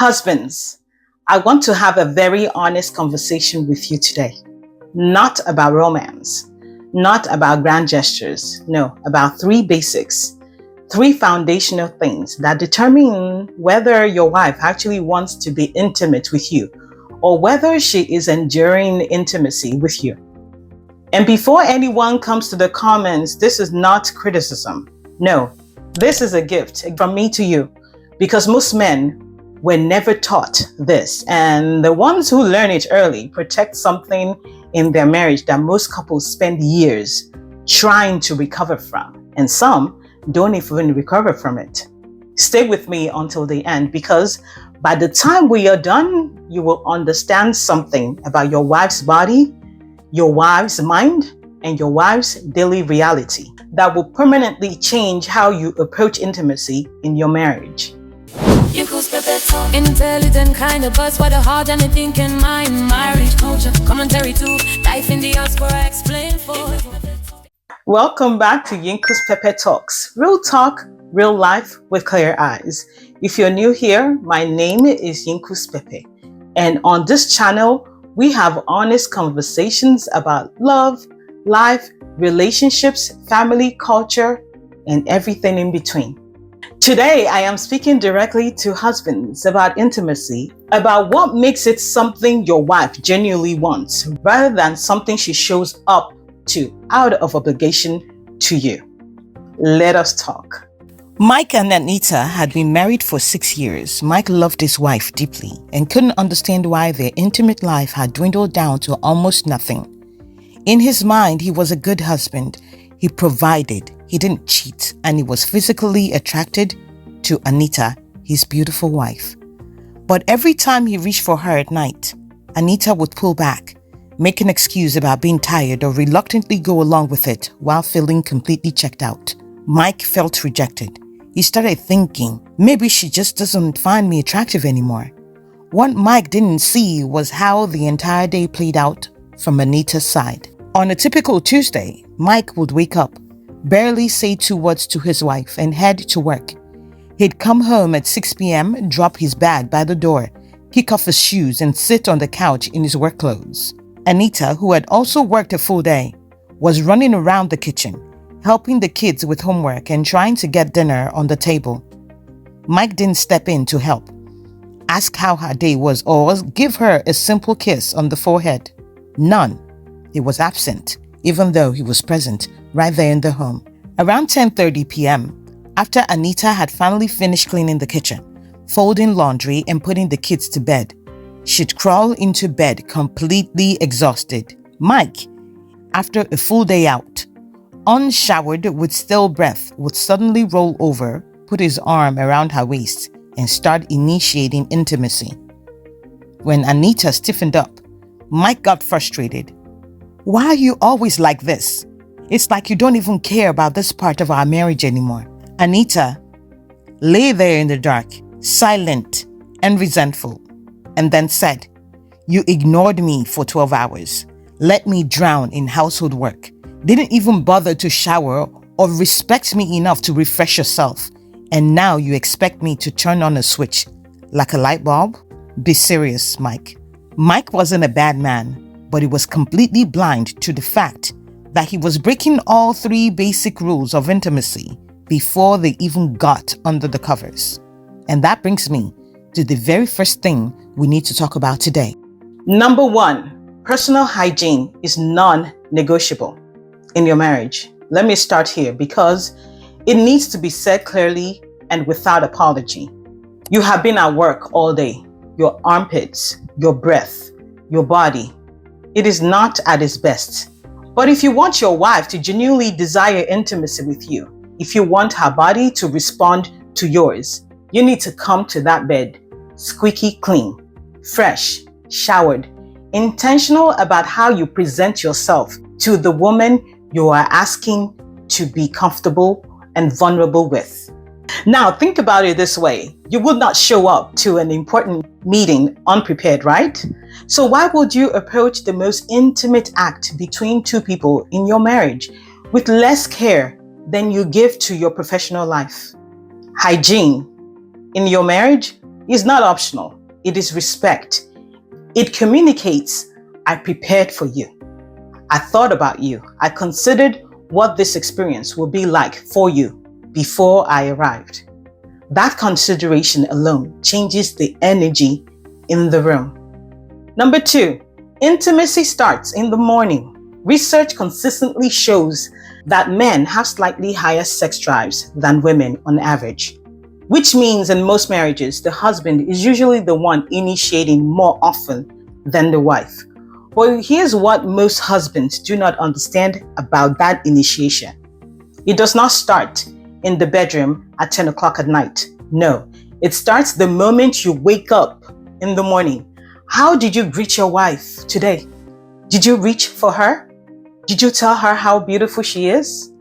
Husbands, I want to have a very honest conversation with you today. Not about romance, not about grand gestures, no, about three basics, three foundational things that determine whether your wife actually wants to be intimate with you or whether she is enduring intimacy with you. And before anyone comes to the comments, this is not criticism. No, this is a gift from me to you because most men were never taught this. And the ones who learn it early protect something in their marriage that most couples spend years trying to recover from. And some don't even recover from it. Stay with me until the end because by the time we are done, you will understand something about your wife's body, your wife's mind, and your wife's daily reality that will permanently change how you approach intimacy in your marriage. YinkusPepe, intelligent kind of buzz for the heart and the thinking mind. Marriage culture, commentary too. Life in the diaspora, explain for. Welcome back to YinkusPepe Talks. Real talk, real life with clear eyes. If you're new here, my name is YinkusPepe. And on this channel, we have honest conversations about love, life, relationships, family, culture, and everything in between. Today, I am speaking directly to husbands about intimacy, about what makes it something your wife genuinely wants, rather than something she shows up to out of obligation to you. Let us talk. Mike and Anita had been married for 6 years. Mike loved his wife deeply and couldn't understand why their intimate life had dwindled down to almost nothing. In his mind, he was a good husband. He provided, he didn't cheat, and he was physically attracted to Anita, his beautiful wife. But every time he reached for her at night, Anita would pull back, make an excuse about being tired or reluctantly go along with it while feeling completely checked out. Mike felt rejected. He started thinking, maybe she just doesn't find me attractive anymore. What Mike didn't see was how the entire day played out from Anita's side. On a typical Tuesday, Mike would wake up, barely say 2 words to his wife, and head to work. He'd come home at 6 p.m., drop his bag by the door, kick off his shoes, and sit on the couch in his work clothes. Anita, who had also worked a full day, was running around the kitchen, helping the kids with homework and trying to get dinner on the table. Mike didn't step in to help, ask how her day was, or give her a simple kiss on the forehead. None. He was absent, even though he was present right there in the home. Around 10:30 p.m., after Anita had finally finished cleaning the kitchen, folding laundry and putting the kids to bed, she'd crawl into bed completely exhausted. Mike, after a full day out, unshowered with stale breath, would suddenly roll over, put his arm around her waist, and start initiating intimacy. When Anita stiffened up, Mike got frustrated. Why are you always like this? It's like you don't even care about this part of our marriage anymore. Anita lay there in the dark, silent and resentful, and then said, "You ignored me for 12 hours, let me drown in household work, didn't even bother to shower or respect me enough to refresh yourself, and now you expect me to turn on a switch like a light bulb? Be serious, Mike." Mike wasn't a bad man, but he was completely blind to the fact that he was breaking all 3 basic rules of intimacy before they even got under the covers. And that brings me to the very first thing we need to talk about today. Number 1, personal hygiene is non-negotiable in your marriage. Let me start here because it needs to be said clearly and without apology. You have been at work all day. Your armpits, your breath, your body. It is not at its best. But if you want your wife to genuinely desire intimacy with you, if you want her body to respond to yours, you need to come to that bed squeaky clean, fresh, showered, intentional about how you present yourself to the woman you are asking to be comfortable and vulnerable with. Now, think about it this way. You would not show up to an important meeting unprepared, right? So why would you approach the most intimate act between 2 people in your marriage with less care than you give to your professional life? Hygiene in your marriage is not optional. It is respect. It communicates, I prepared for you. I thought about you. I considered what this experience will be like for you before I arrived. That consideration alone changes the energy in the room. Number 2, intimacy starts in the morning. Research consistently shows that men have slightly higher sex drives than women on average, which means in most marriages, the husband is usually the one initiating more often than the wife. But here's what most husbands do not understand about that initiation. It does not start in the bedroom at 10 o'clock at night. No, it starts the moment you wake up in the morning. How did you greet your wife today? Did you reach for her? Did you tell her how beautiful she is?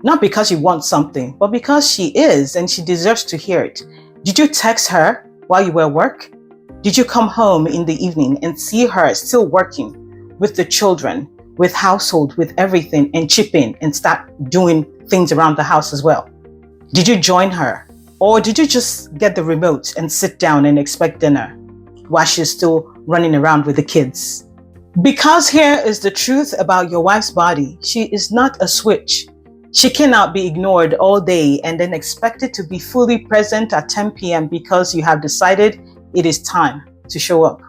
Not because you want something, but because she is and she deserves to hear it. Did you text her while you were at work? Did you come home in the evening and see her still working with the children, with household, with everything, and chip in and start doing things around the house as well? Did you join her? Or did you just get the remote and sit down and expect dinner while she's still running around with the kids? Because here is the truth about your wife's body. She is not a switch. She cannot be ignored all day and then expected to be fully present at 10 p.m. because you have decided it is time to show up.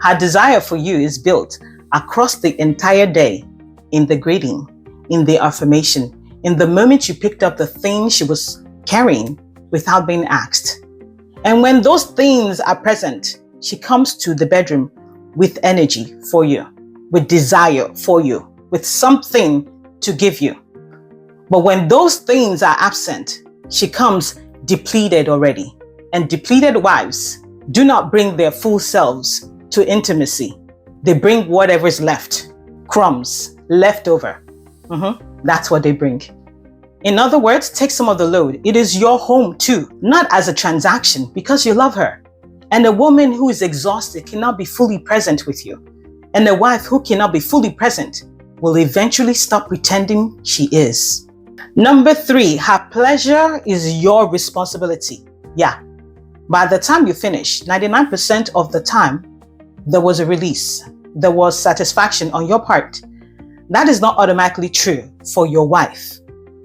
Her desire for you is built across the entire day, in the greeting, in the affirmation, in the moment you picked up the thing she was carrying without being asked. And when those things are present, she comes to the bedroom with energy for you, with desire for you, with something to give you. But when those things are absent, she comes depleted already. And depleted wives do not bring their full selves to intimacy. They bring whatever's left, crumbs, leftover. That's what they bring. In other words, take some of the load. It is your home too, not as a transaction, because you love her. And a woman who is exhausted cannot be fully present with you. And a wife who cannot be fully present will eventually stop pretending she is. Number 3, her pleasure is your responsibility. Yeah. By the time you finish, 99% of the time, there was a release. There was satisfaction on your part. That is not automatically true for your wife.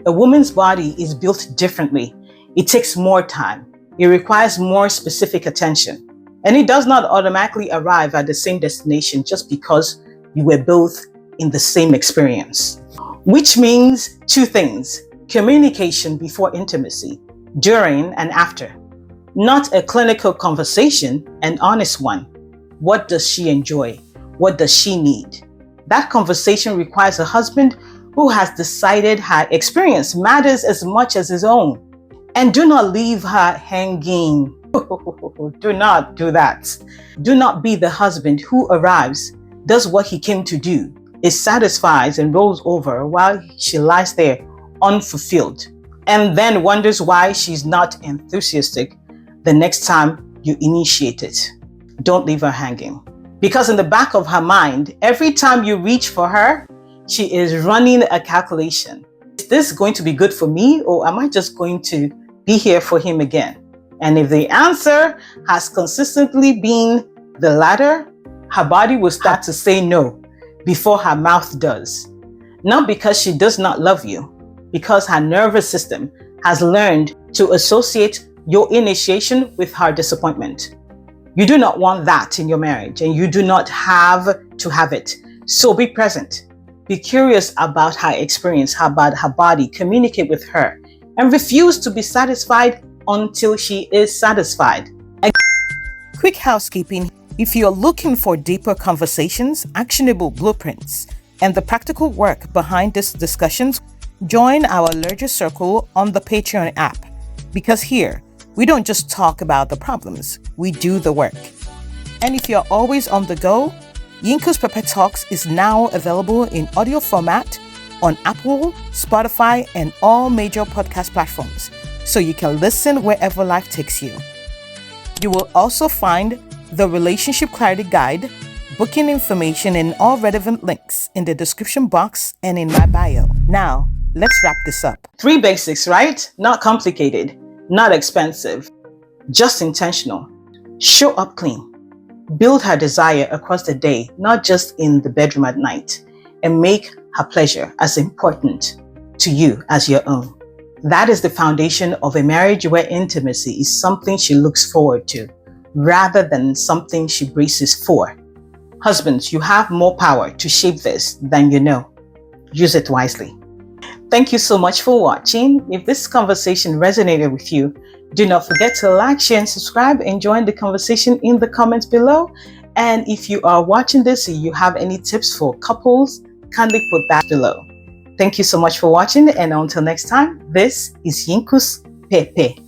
A woman's body is built differently. It takes more time. It requires more specific attention. And it does not automatically arrive at the same destination just because you were both in the same experience. Which means 2 things: communication before intimacy, during and after. Not a clinical conversation, an honest one. What does she enjoy? What does she need? That conversation requires a husband who has decided her experience matters as much as his own. And do not leave her hanging. Do not do that. Do not be the husband who arrives, does what he came to do, is satisfied and rolls over while she lies there unfulfilled, and then wonders why she's not enthusiastic the next time you initiate it. Don't leave her hanging. Because in the back of her mind, every time you reach for her, she is running a calculation. Is this going to be good for me, or am I just going to be here for him again? And if the answer has consistently been the latter, her body will start to say no before her mouth does. Not because she does not love you, because her nervous system has learned to associate your initiation with her disappointment. You do not want that in your marriage, and you do not have to have it. So be present. Be curious about her experience, about her body. Communicate with her, and refuse to be satisfied until she is satisfied. Quick housekeeping. If you're looking for deeper conversations, actionable blueprints, and the practical work behind these discussions, join our larger circle on the Patreon app. Because here, we don't just talk about the problems, we do the work. And if you're always on the go, YinkusPepe Talks is now available in audio format on Apple, Spotify, and all major podcast platforms, so you can listen wherever life takes you. You will also find the Relationship Clarity Guide, booking information, and all relevant links in the description box and in my bio. Now, let's wrap this up. 3 basics, right? Not complicated, not expensive. just intentional. Show up clean. Build her desire across the day, not just in the bedroom at night, and make her pleasure as important to you as your own. That is the foundation of a marriage where intimacy is something she looks forward to, rather than something she braces for. Husbands, you have more power to shape this than you know. Use it wisely. Thank you so much for watching. If this conversation resonated with you, do not forget to like, share, and subscribe and join the conversation in the comments below. And if you are watching this and you have any tips for couples, kindly put that below. Thank you so much for watching, and until next time, this is YinkusPepe.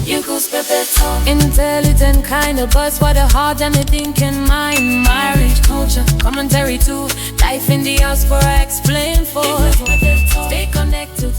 YinkusPepe, intelligent kind of buzz for the heart and the thinking mind. Marriage, culture, commentary too. Life in the house for explain for. Stay connected.